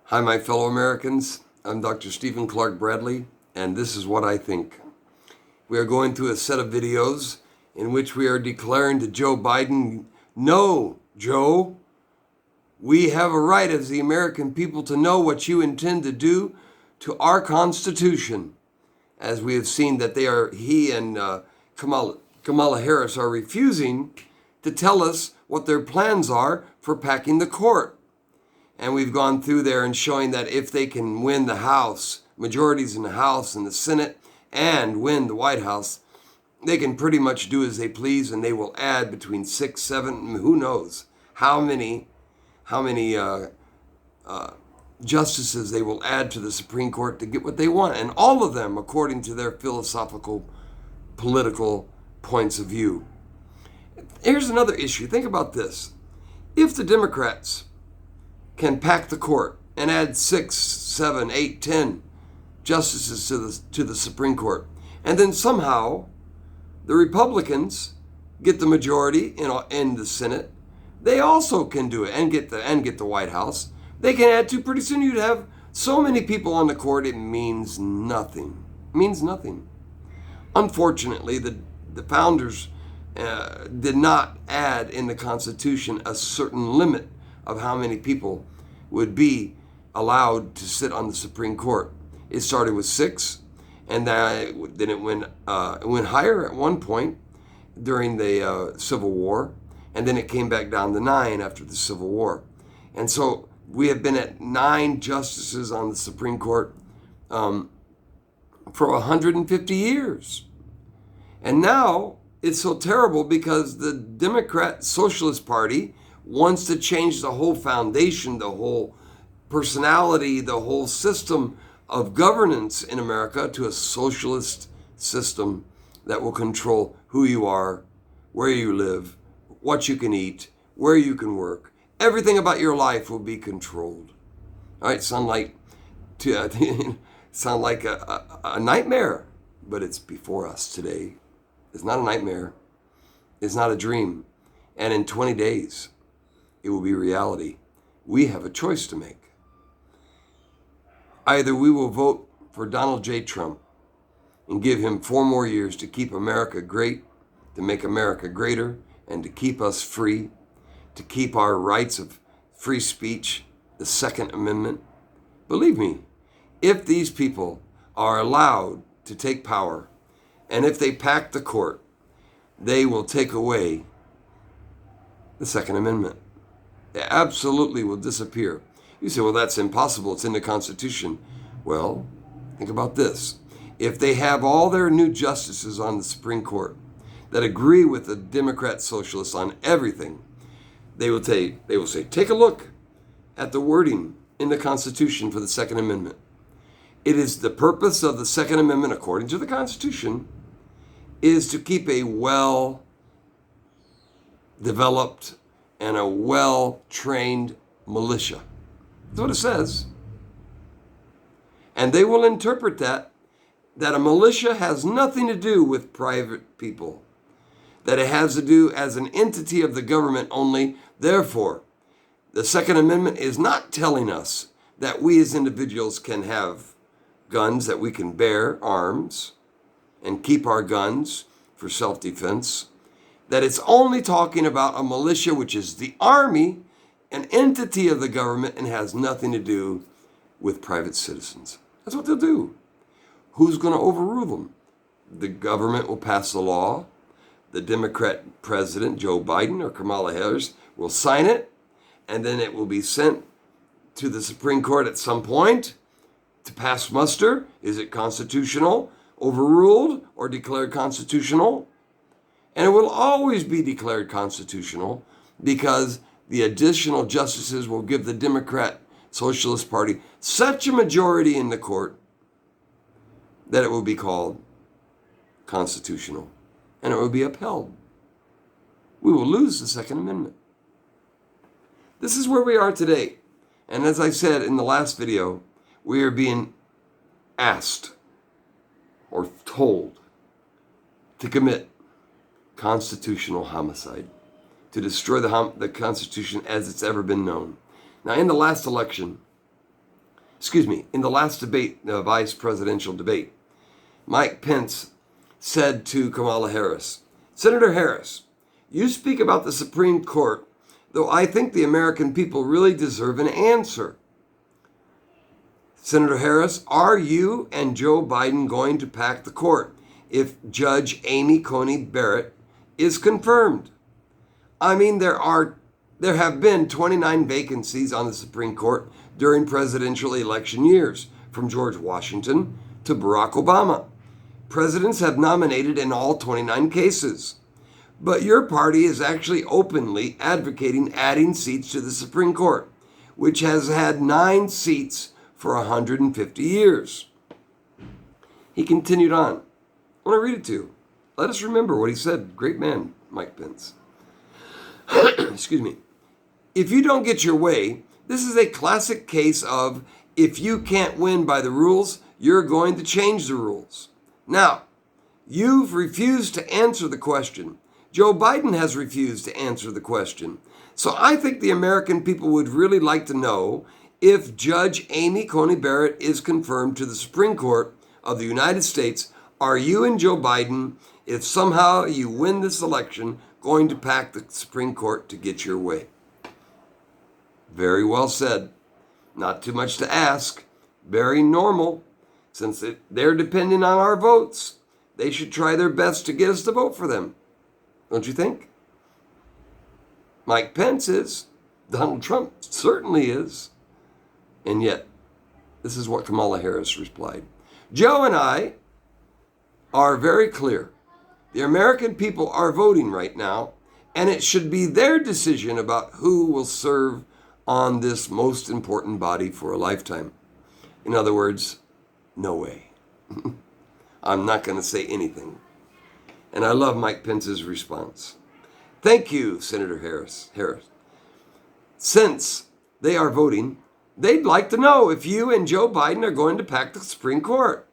Hi, my fellow Americans. I'm Dr. Stephen Clark Bradley, and this is what I think. We are going through a set of videos in which we are declaring to Joe Biden, no, Joe, we have a right as the American people to know what you intend to do to our Constitution. As we have seen that he and Kamala Harris are refusing to tell us what their plans are for packing the court. And we've gone through there and showing that if they can win the House, majorities in the House and the Senate, and win the White House, they can pretty much do as they please, and they will add between 6, 7, who knows how many justices they will add to the Supreme Court to get what they want, and all of them according to their philosophical, political points of view. Here's another issue. Think about this. If the Democrats can pack the court and add 6, 7, 8, 10 justices to the Supreme Court, and then somehow the Republicans get the majority in the Senate, they also can do it and get the White House. They can add to. Pretty soon you'd have so many people on the court, it means nothing. It means nothing. Unfortunately, the founders did not add in the Constitution a certain limit of how many people would be allowed to sit on the Supreme Court. It started with 6, and then it went higher at one point during the Civil War, and then it came back down to 9 after the Civil War. And so we have been at 9 justices on the Supreme Court for 150 years. And now it's so terrible because the Democrat-Socialist Party wants to change the whole foundation, the whole personality, the whole system of governance in America to a socialist system that will control who you are, where you live, what you can eat, where you can work. Everything about your life will be controlled. All right, sound like a nightmare, but it's before us today. It's not a nightmare. It's not a dream. And in 20 days, it will be reality. We have a choice to make. Either we will vote for Donald J. Trump and give him 4 more years to keep America great, to make America greater, and to keep us free, to keep our rights of free speech, the Second Amendment. Believe me, if these people are allowed to take power, and if they pack the court, they will take away the Second Amendment. It absolutely will disappear. You say, well, that's impossible. It's in the Constitution. Well, think about this. If they have all their new justices on the Supreme Court that agree with the Democrat-Socialists on everything, they will say, take a look at the wording in the Constitution for the Second Amendment. It is the purpose of the Second Amendment, according to the Constitution, is to keep a well-developed and a well-trained militia. That's what it says. And they will interpret that a militia has nothing to do with private people, that it has to do as an entity of the government only. Therefore, the Second Amendment is not telling us that we as individuals can have guns, that we can bear arms and keep our guns for self-defense, that it's only talking about a militia, which is the army, an entity of the government, and has nothing to do with private citizens. That's what they'll do. Who's going to overrule them? The government will pass the law. The Democrat president, Joe Biden or Kamala Harris, will sign it, and then it will be sent to the Supreme Court at some point to pass muster. Is it constitutional, overruled, or declared constitutional? And it will always be declared constitutional because the additional justices will give the Democrat-Socialist Party such a majority in the court that it will be called constitutional and it will be upheld. We will lose the Second Amendment. This is where we are today. And as I said in the last video, we are being asked or told to commit constitutional homicide, to destroy the Constitution as it's ever been known. Now, in the last election, in the last debate, the vice presidential debate, Mike Pence said to Kamala Harris, Senator Harris, you speak about the Supreme Court, though I think the American people really deserve an answer. Senator Harris, are you and Joe Biden going to pack the court if Judge Amy Coney Barrett is confirmed? I mean, there have been 29 vacancies on the Supreme Court during presidential election years, from George Washington to Barack Obama. Presidents have nominated in all 29 cases. But your party is actually openly advocating adding seats to the Supreme Court, which has had 9 seats for 150 years. He continued on. I want to read it to you. Let us remember what he said. Great man, Mike Pence. Excuse me. If you don't get your way, this is a classic case of if you can't win by the rules, you're going to change the rules. Now, you've refused to answer the question. Joe Biden has refused to answer the question. So I think the American people would really like to know if Judge Amy Coney Barrett is confirmed to the Supreme Court of the United States. Are you and Joe Biden, if somehow you win this election, going to pack the Supreme Court to get your way? Very well said. Not too much to ask. Very normal. Since they're depending on our votes, they should try their best to get us to vote for them. Don't you think? Mike Pence is. Donald Trump certainly is. And yet, this is what Kamala Harris replied. Joe and I are very clear. The American people are voting right now, and it should be their decision about who will serve on this most important body for a lifetime. In other words, no way. I'm not going to say anything. And I love Mike Pence's response. Thank you, Senator Harris. Since they are voting, they'd like to know if you and Joe Biden are going to pack the Supreme Court.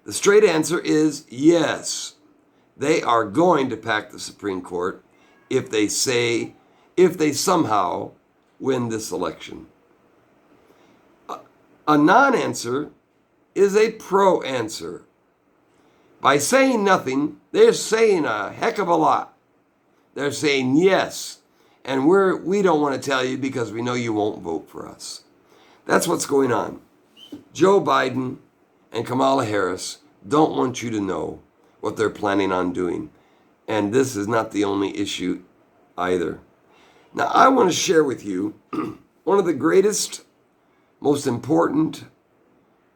The straight answer is yes. They are going to pack the Supreme Court if they somehow win this election. A non-answer is a pro-answer. By saying nothing, they're saying a heck of a lot. They're saying yes, and we don't want to tell you because we know you won't vote for us. That's what's going on. Joe Biden and Kamala Harris don't want you to know what they're planning on doing. And this is not the only issue either. Now, I want to share with you one of the greatest, most important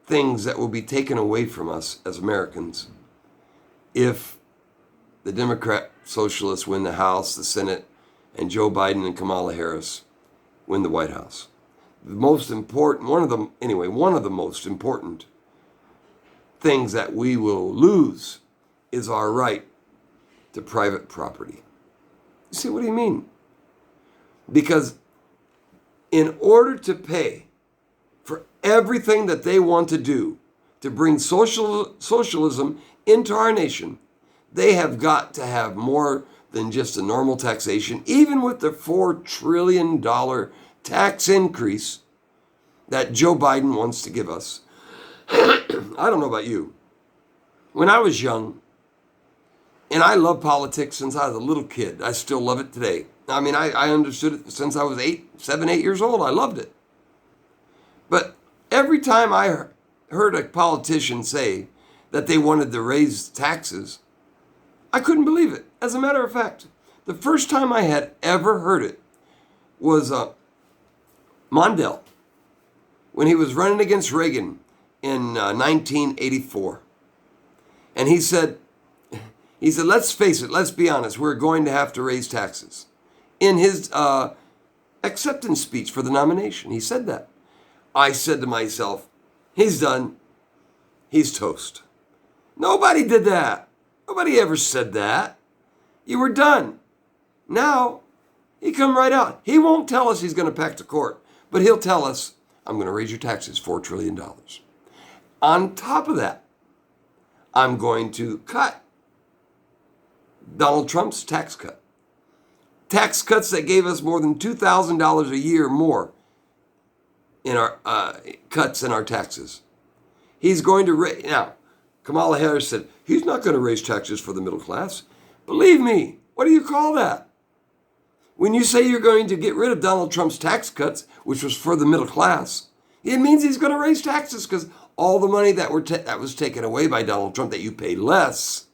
things that will be taken away from us as Americans if the Democrat-Socialists win the House, the Senate, and Joe Biden and Kamala Harris win the White House. The most important, one of the most important things that we will lose is our right to private property. You see, what do you mean? Because in order to pay for everything that they want to do to bring socialism into our nation, they have got to have more than just a normal taxation, even with the $4 trillion tax increase that Joe Biden wants to give us. I don't know about you. When I was young, and I loved politics since I was a little kid. I still love it today. I mean, I understood it since I was 7, 8 years old. I loved it. But every time I heard a politician say that they wanted to raise taxes, I couldn't believe it. As a matter of fact, the first time I had ever heard it was Mondale, when he was running against Reagan in 1984. And he said, let's face it, let's be honest, we're going to have to raise taxes. In his acceptance speech for the nomination, he said that. I said to myself, he's done. He's toast. Nobody did that. Nobody ever said that. You were done. Now, he come right out. He won't tell us he's going to pack the court, but he'll tell us, I'm going to raise your taxes $4 trillion. On top of that, I'm going to cut Donald Trump's tax cut. Tax cuts that gave us more than $2,000 a year more in our cuts in our taxes. He's going to raise. Now, Kamala Harris said he's not going to raise taxes for the middle class. Believe me, what do you call that? When you say you're going to get rid of Donald Trump's tax cuts, which was for the middle class, it means he's going to raise taxes because all the money that was taken away by Donald Trump that you pay less,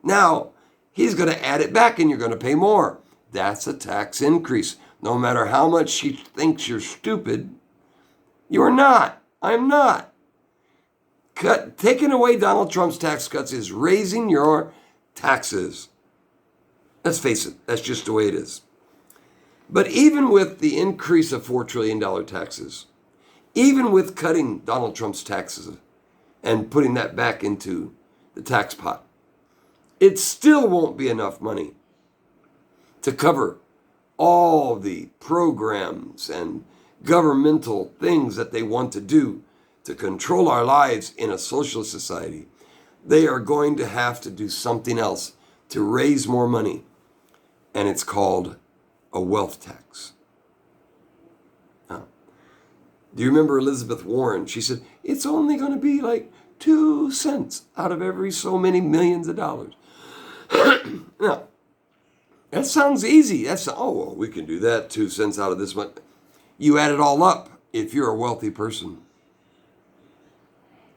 now he's going to add it back and you're going to pay more. That's a tax increase. No matter how much she thinks you're stupid, you are not. I'm not. Taking away Donald Trump's tax cuts is raising your taxes. Let's face it, that's just the way it is. But even with the increase of $4 trillion taxes, even with cutting Donald Trump's taxes and putting that back into the tax pot, it still won't be enough money to cover all the programs and governmental things that they want to do to control our lives in a socialist society. They are going to have to do something else to raise more money, and it's called a wealth tax. Now, do you remember Elizabeth Warren? She said, it's only going to be like 2 cents out of every so many millions of dollars. Now, that sounds easy. Well, we can do that, 2 cents out of this much. You add it all up if you're a wealthy person.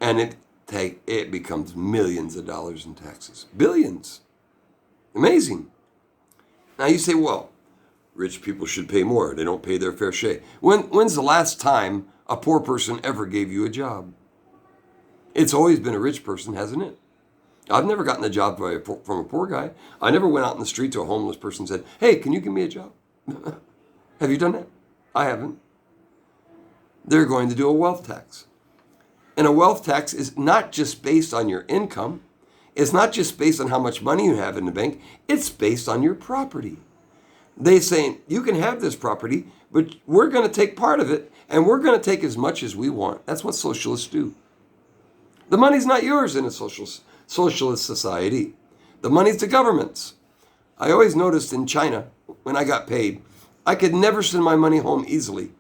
And it becomes millions of dollars in taxes. Billions. Amazing. Now you say, well, rich people should pay more. They don't pay their fair share. When's the last time a poor person ever gave you a job? It's always been a rich person, hasn't it? I've never gotten a job from a poor guy. I never went out in the street to a homeless person and said, hey, can you give me a job? Have you done that? I haven't. They're going to do a wealth tax. And a wealth tax is not just based on your income. It's not just based on how much money you have in the bank. It's based on your property. They're saying, you can have this property, but we're going to take part of it, and we're going to take as much as we want. That's what socialists do. The money's not yours in a socialist society. The money's the government's. I always noticed in China, when I got paid, I could never send my money home easily.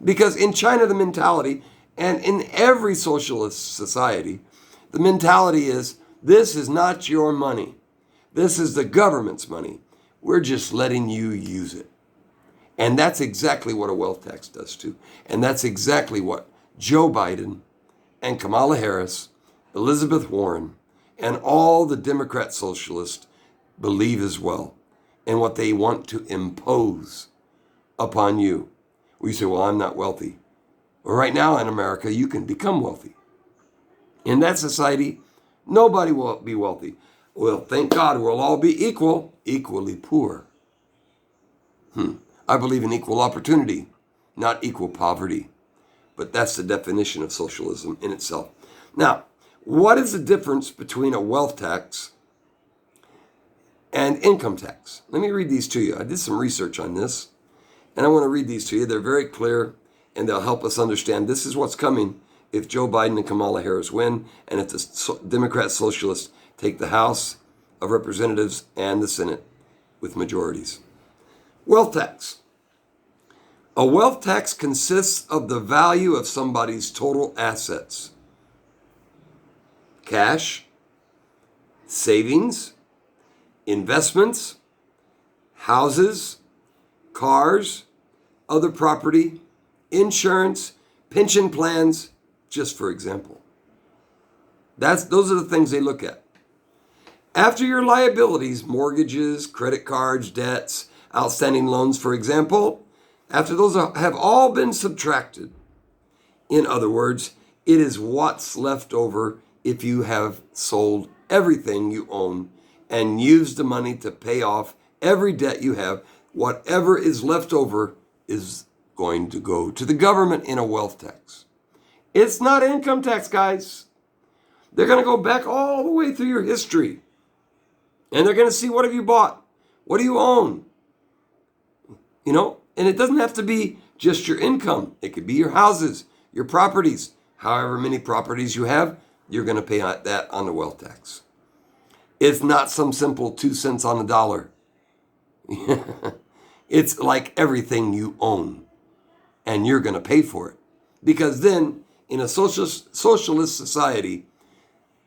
Because in China, the mentality, and in every socialist society, the mentality is, this is not your money. This is the government's money. We're just letting you use it. And that's exactly what a wealth tax does too. And that's exactly what Joe Biden and Kamala Harris, Elizabeth Warren, and all the Democrat-Socialists believe as well, and what they want to impose upon you. We say, well, I'm not wealthy. Well, right now in America, you can become wealthy. In that society, nobody will be wealthy. Well, thank God we'll all be equally poor. I believe in equal opportunity, not equal poverty. But that's the definition of socialism in itself. Now, what is the difference between a wealth tax and income tax? Let me read these to you. I did some research on this, and I want to read these to you. They're very clear, and they'll help us understand this is what's coming if Joe Biden and Kamala Harris win, and if the Democrat-Socialists take the House of Representatives and the Senate with majorities. Wealth tax. A wealth tax consists of the value of somebody's total assets. Cash, savings, investments, houses, cars, other property, insurance, pension plans, just for example. Those are the things they look at. After your liabilities, mortgages, credit cards, debts, outstanding loans, for example, after those have all been subtracted, in other words, it is what's left over if you have sold everything you own and used the money to pay off every debt you have, whatever is left over is going to go to the government in a wealth tax. It's not income tax, guys. They're going to go back all the way through your history. And they're going to see, what have you bought? What do you own? And it doesn't have to be just your income. It could be your houses, your properties. However many properties you have, you're going to pay that on the wealth tax. It's not some simple 2 cents on the dollar. It's like everything you own. and you're going to pay for it. Because then, in a socialist society,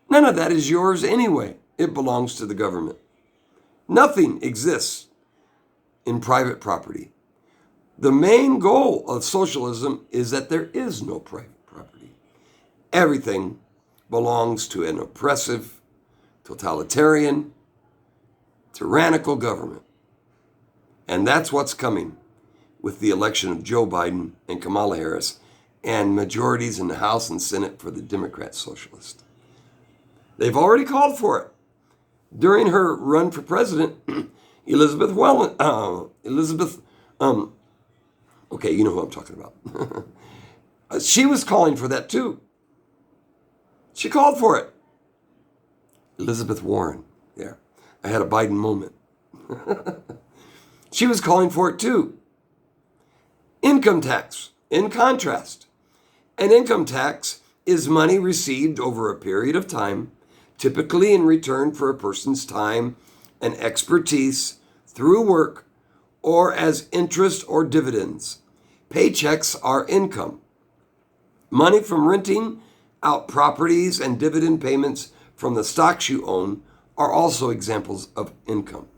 none of that is yours anyway. It belongs to the government. Nothing exists in private property. The main goal of socialism is that there is no private property. Everything belongs to an oppressive, totalitarian, tyrannical government. And that's what's coming with the election of Joe Biden and Kamala Harris and majorities in the House and Senate for the Democrat-Socialists. They've already called for it. During her run for president, Elizabeth, okay, you know who I'm talking about. She was calling for that too. She called for it. Elizabeth Warren, there. I had a Biden moment. She was calling for it too. Income tax, in contrast. An income tax is money received over a period of time, typically in return for a person's time and expertise through work or as interest or dividends. Paychecks are income. Money from renting out properties and dividend payments from the stocks you own are also examples of income.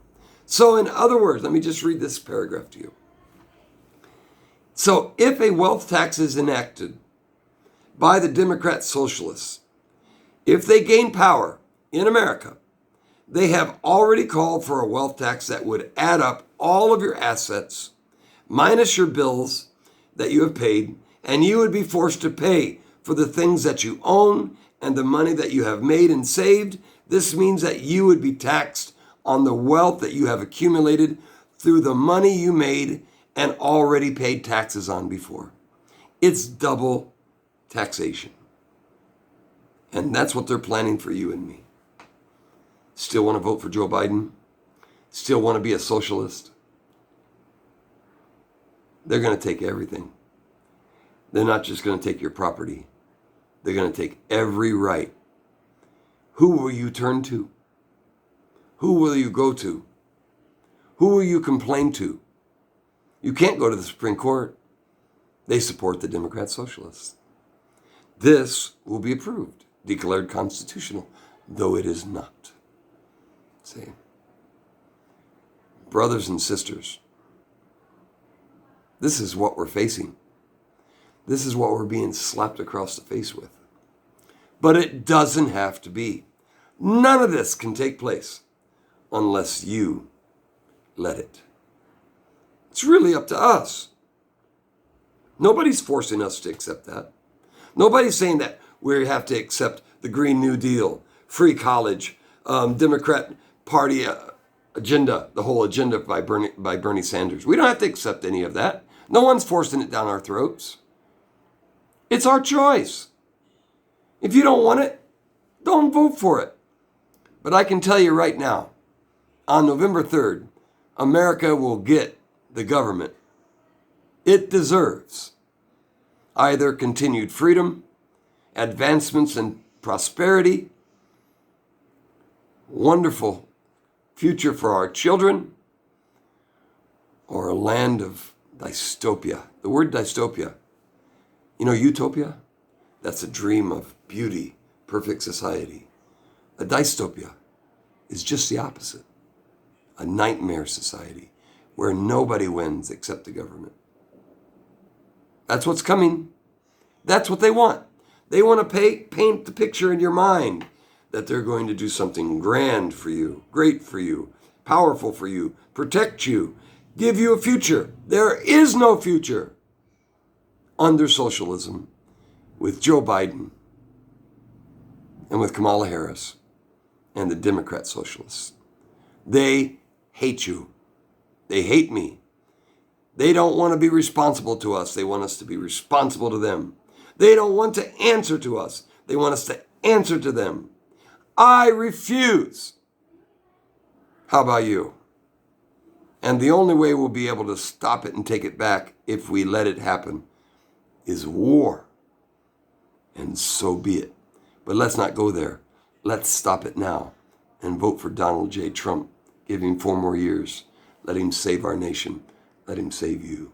So in other words, let me just read this paragraph to you. So if a wealth tax is enacted by the Democrat-Socialists, if they gain power in America, they have already called for a wealth tax that would add up all of your assets minus your bills that you have paid, and you would be forced to pay for the things that you own and the money that you have made and saved. This means that you would be taxed on the wealth that you have accumulated through the money you made and already paid taxes on before. It's double taxation. And that's what they're planning for you and me. Still want to vote for Joe Biden? Still want to be a socialist? They're going to take everything. They're not just going to take your property. They're going to take every right. Who will you turn to? Who will you go to? Who will you complain to? You can't go to the Supreme Court. They support the Democrat-Socialists. This will be approved, declared constitutional, though it is not. See? Brothers and sisters, this is what we're facing. This is what we're being slapped across the face with. But it doesn't have to be. None of this can take place unless you let it. It's really up to us. Nobody's forcing us to accept that. Nobody's saying that we have to accept the Green New Deal, free college, Democrat Party agenda, the whole agenda by Bernie Sanders. We don't have to accept any of that. No one's forcing it down our throats. It's our choice. If you don't want it, don't vote for it. But I can tell you right now, on November 3rd, America will get the government it deserves. Either continued freedom, advancements and prosperity, wonderful future for our children, or a land of dystopia. The word dystopia, you know, utopia? That's a dream of beauty, perfect society. A dystopia is just the opposite. A nightmare society where nobody wins except the government. That's what's coming. That's what they want. They want to paint the picture in your mind that they're going to do something grand for you, great for you, powerful for you, protect you, give you a future. There is no future under socialism with Joe Biden and with Kamala Harris and the Democrat-Socialists. They hate you. They hate me. They don't want to be responsible to us. They want us to be responsible to them. They don't want to answer to us. They want us to answer to them. I refuse. How about you? And the only way we'll be able to stop it and take it back, if we let it happen, is war. And so be it. But let's not go there. Let's stop it now and vote for Donald J. Trump. Give him 4 more years. Let him save our nation. Let him save you.